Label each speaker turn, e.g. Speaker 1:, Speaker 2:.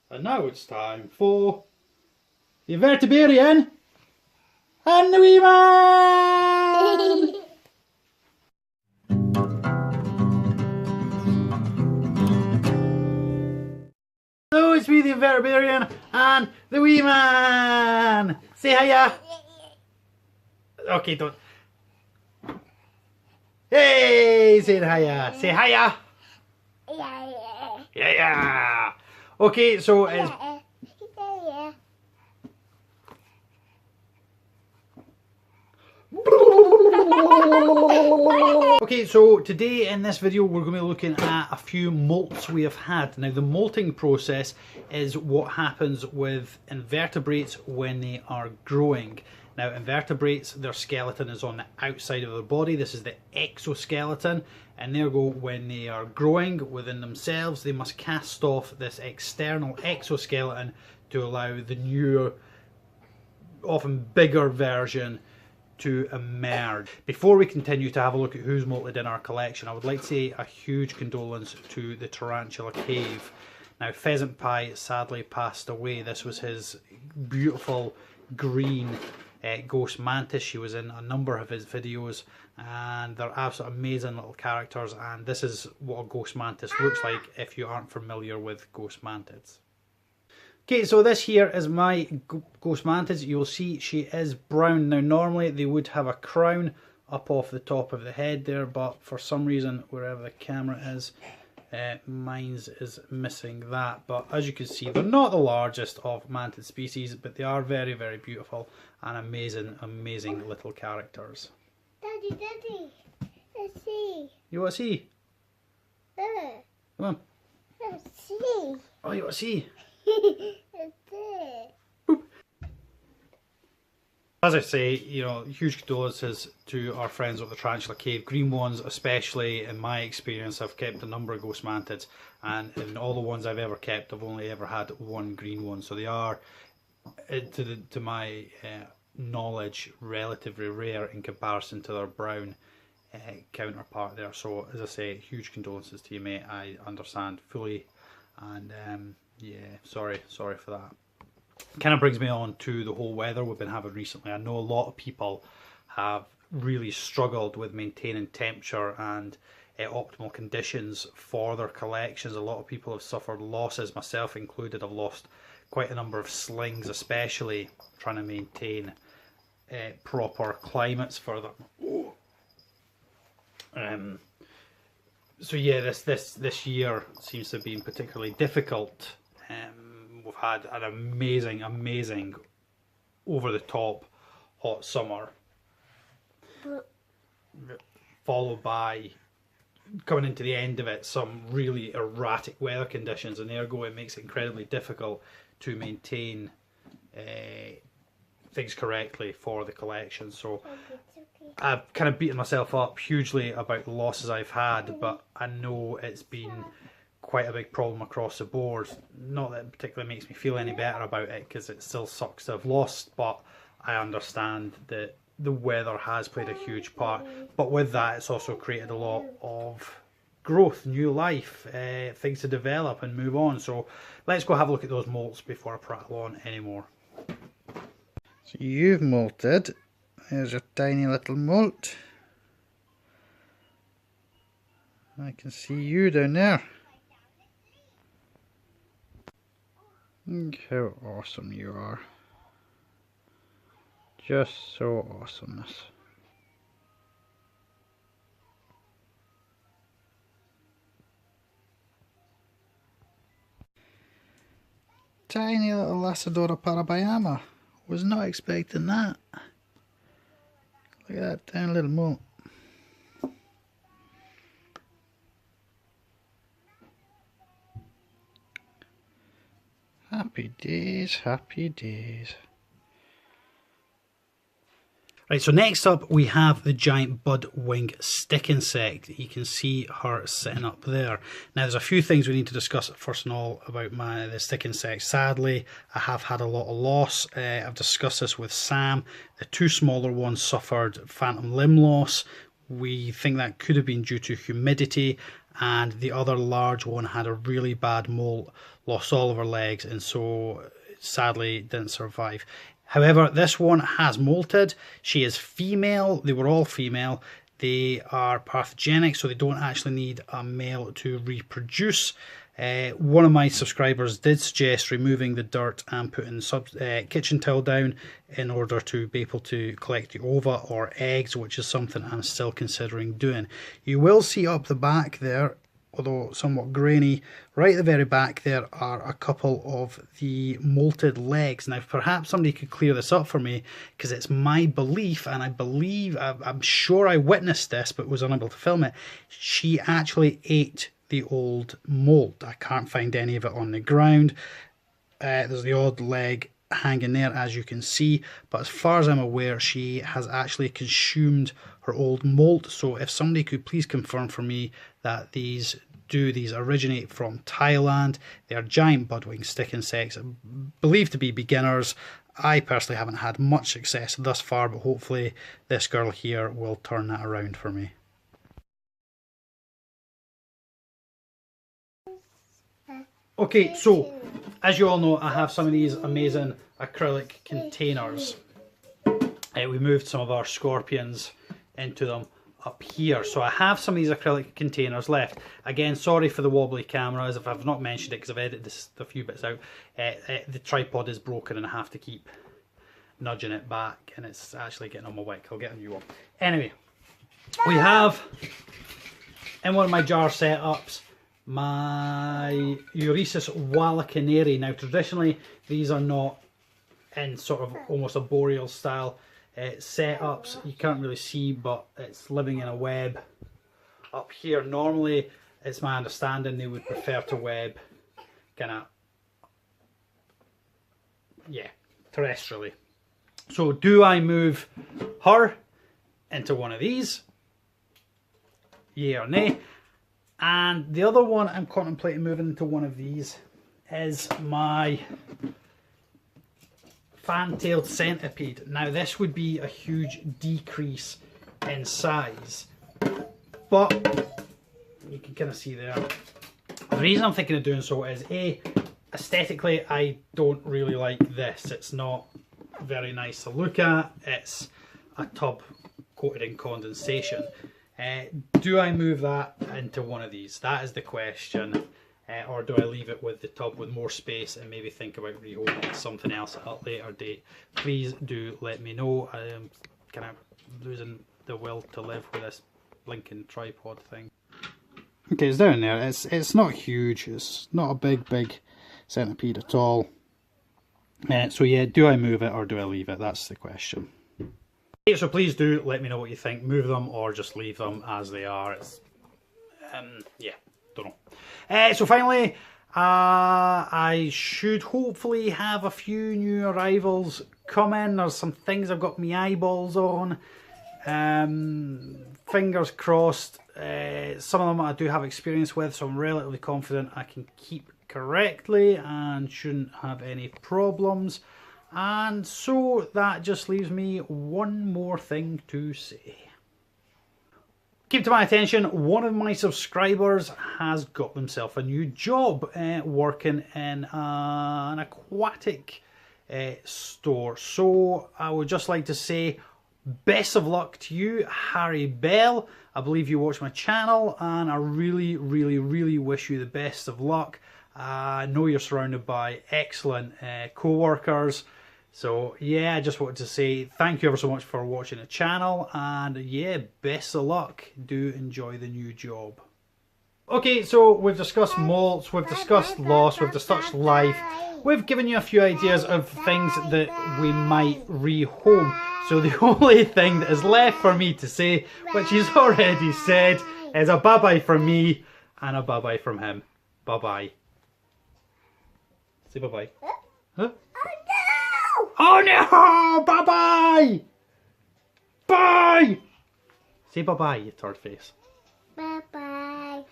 Speaker 1: And now it's time for the Invertabarian and the Wee Man! So it's me, the Invertabarian, and the Wee Man! Say hiya! Okay, don't. Hey! Say hiya! Say hiya! Yeah! Okay, so it's... Okay, so today in this video we're going to be looking at a few molts we have had. Now the molting process is what happens with invertebrates when they are growing. Now invertebrates, their skeleton is on the outside of their body. This is the exoskeleton, and therefore when they are growing within themselves they must cast off this external exoskeleton to allow the newer, often bigger version to emerge. Before we continue to have a look at who's molted in our collection, I would like to say a huge condolence to the tarantula cave. Now Pheasant Pie sadly passed away. This was his beautiful green ghost mantis. She was in a number of his videos and they're absolutely amazing little characters, and this is what a ghost mantis looks like if you aren't familiar with ghost mantids. Okay, so this here is my ghost mantis. You'll see she is brown. Now normally they would have a crown up off the top of the head there, but for some reason wherever the camera is, mine's is missing that. But as you can see, they're not the largest of mantid species, but they are very, very beautiful and amazing little characters.
Speaker 2: Daddy, let's see.
Speaker 1: You want to see? Come on.
Speaker 2: Let's see.
Speaker 1: Oh, you want to see?
Speaker 2: Boop.
Speaker 1: As I say, you know, huge condolences to our friends at the Tarantula Cave. Green ones, especially in my experience, I've kept a number of ghost mantids, and in all the ones I've ever kept, I've only ever had one green one. So they are, to my knowledge, relatively rare in comparison to their brown counterpart there. So as I say, huge condolences to you, mate. I understand fully, and yeah, sorry for that. Kind of brings me on to the whole weather we've been having recently. I know a lot of people have really struggled with maintaining temperature and optimal conditions for their collections. A lot of people have suffered losses, myself included. I've lost quite a number of slings, especially trying to maintain proper climates for them. So yeah, this year seems to have been particularly difficult. We've had an amazing over-the-top hot summer, followed by, coming into the end of it, some really erratic weather conditions, and ergo it makes it incredibly difficult to maintain things correctly for the collection. So I've kind of beaten myself up hugely about the losses I've had, but I know it's been quite a big problem across the board. Not that it particularly makes me feel any better about it, because it still sucks to have lost, but I understand that the weather has played a huge part. But with that, it's also created a lot of growth, new life, things to develop and move on. So let's go have a look at those molts before I prattle on anymore. So you've molted. There's a tiny little molt. I can see you down there. Look how awesome you are. Just so awesomeness. Tiny little Lacidora parabiama. Was not expecting that. Look at that tiny little molt. Happy days, happy days. Right, so next up we have the giant budwing stick insect. You can see her sitting up there. Now there's a few things we need to discuss first and all about the stick insect. Sadly, I have had a lot of loss. I've discussed this with Sam. The two smaller ones suffered phantom limb loss. We think that could have been due to humidity, and the other large one had a really bad molt, lost all of her legs, and so sadly didn't survive. However, this one has molted. She is female. They were all female. They are parthogenic, so they don't actually need a male to reproduce. One of my subscribers did suggest removing the dirt and putting kitchen towel down in order to be able to collect the ova or eggs, which is something I'm still considering doing. You will see up the back there, although somewhat grainy, right at the very back there are a couple of the molted legs. Now perhaps somebody could clear this up for me, because it's my belief, and I'm sure I witnessed this but was unable to film it, she actually ate the old molt. I can't find any of it on the ground. There's the odd leg hanging there, as you can see, but as far as I'm aware, she has actually consumed her old molt. So if somebody could please confirm for me that these originate from Thailand. They are giant budwing stick insects, believed to be beginners. I personally haven't had much success thus far, but hopefully this girl here will turn that around for me. Okay, so as you all know, I have some of these amazing acrylic containers. We moved some of our scorpions into them up here, so I have some of these acrylic containers left. Again, sorry for the wobbly cameras if I've not mentioned it, because I've edited a few bits out. The tripod is broken and I have to keep nudging it back, and it's actually getting on my wick. I'll get a new one. Anyway, we have in one of my jar setups my Euresis Wallacanary. Now traditionally these are not in sort of almost arboreal style setups. You can't really see, but it's living in a web up here. Normally, it's my understanding they would prefer to web kind of, yeah, terrestrially. So do I move her into one of these? Yay or nay? And the other one I'm contemplating moving into one of these is my fan-tailed centipede. Now this would be a huge decrease in size, but you can kind of see there. The reason I'm thinking of doing so is aesthetically I don't really like this. It's not very nice to look at. It's a tub coated in condensation. Do I move that into one of these? That is the question. Or do I leave it with the tub with more space and maybe think about rehoming it something else at a later date? Please do let me know. I am kind of losing the will to live with this blinking tripod thing. Okay, it's down there. It's not huge. It's not a big centipede at all. So yeah, do I move it or do I leave it? That's the question. So please do let me know what you think. Move them or just leave them as they are. It's, yeah, don't know. So finally, I should hopefully have a few new arrivals coming. There's some things I've got my eyeballs on. Fingers crossed. Some of them I do have experience with, so I'm relatively confident I can keep correctly and shouldn't have any problems. And so that just leaves me one more thing to say. Keep to my attention, one of my subscribers has got themselves a new job working in an aquatic store. So I would just like to say best of luck to you, Harry Bell. I believe you watch my channel and I really wish you the best of luck. I know you're surrounded by excellent co-workers. So yeah, I just wanted to say thank you ever so much for watching the channel, and yeah, best of luck. Do enjoy the new job. Okay, so we've discussed molts, we've discussed loss, we've discussed life. We've given you a few ideas of things that we might rehome. So the only thing that is left for me to say, which he's already said, is a bye-bye from me and a bye-bye from him. Bye-bye. Say bye-bye. Huh? Oh no! Bye-bye! Bye! Say bye-bye, you turd face.
Speaker 2: Bye-bye.